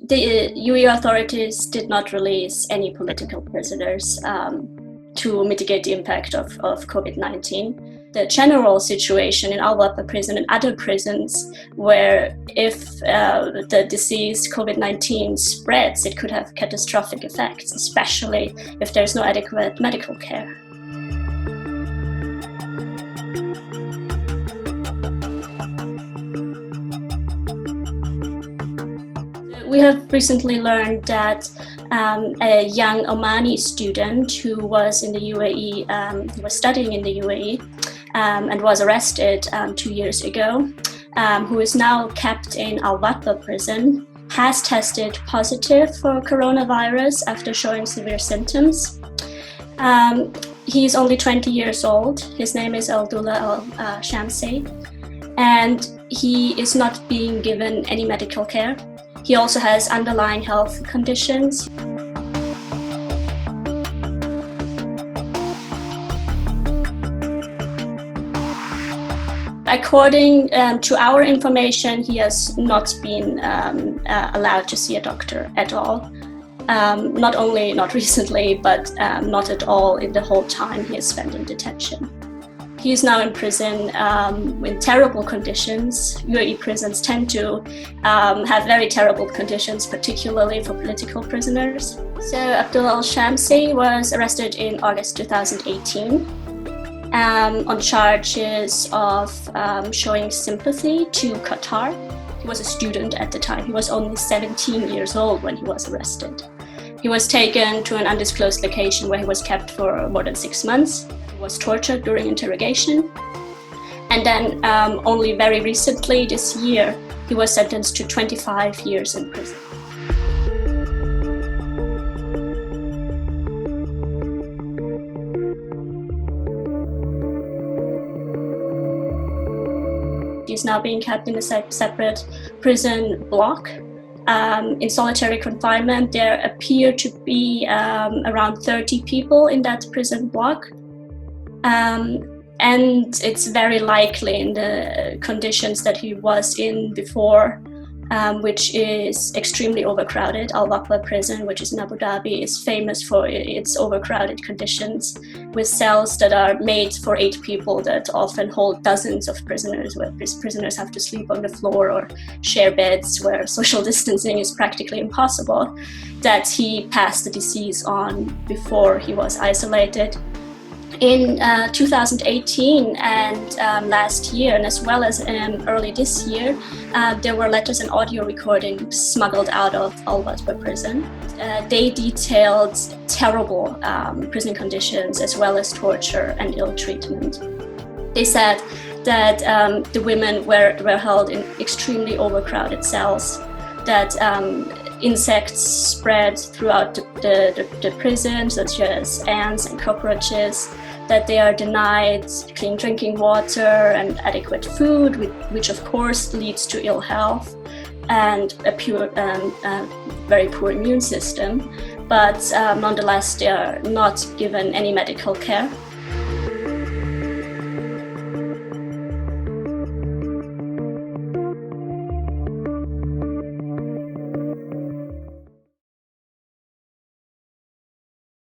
The UAE authorities did not release any political prisoners to mitigate the impact of COVID-19. The general situation in al-Wathba prison and other prisons, where if the disease COVID-19 spreads, it could have catastrophic effects, especially if there's no adequate medical care. We have recently learned that a young Omani student who was in the UAE, who was studying in the UAE and was arrested 2 years ago, who is now kept in al-Wathba prison, has tested positive for coronavirus after showing severe symptoms. He is only 20 years old. His name is Abduallah al-Shamsi, and he is not being given any medical care. He also has underlying health conditions. According to our information, he has not been allowed to see a doctor at all. Not recently, but not at all in the whole time he has spent in detention. He is now in prison in terrible conditions. UAE prisons tend to have very terrible conditions, particularly for political prisoners. So Abduallah al-Shamsi was arrested in August 2018 on charges of showing sympathy to Qatar. He was a student at the time. He was only 17 years old when he was arrested. He was taken to an undisclosed location where he was kept for more than 6 months. He was tortured during interrogation. And then only very recently, this year, he was sentenced to 25 years in prison. He's now being kept in a separate prison block. In solitary confinement, there appear to be around 30 people in that prison block. And it's very likely in the conditions that he was in before, which is extremely overcrowded. Al-Wathba prison, which is in Abu Dhabi, is famous for its overcrowded conditions, with cells that are made for 8 people that often hold dozens of prisoners, where prisoners have to sleep on the floor or share beds where social distancing is practically impossible, that he passed the disease on before he was isolated. In 2018 and last year, and as well as early this year, there were letters and audio recordings smuggled out of al-Wathba prison. They detailed terrible prison conditions as well as torture and ill treatment. They said that the women were held in extremely overcrowded cells, that insects spread throughout the prison, such as ants and cockroaches, that they are denied clean drinking water and adequate food, which of course leads to ill health and a very poor immune system. But nonetheless, they are not given any medical care.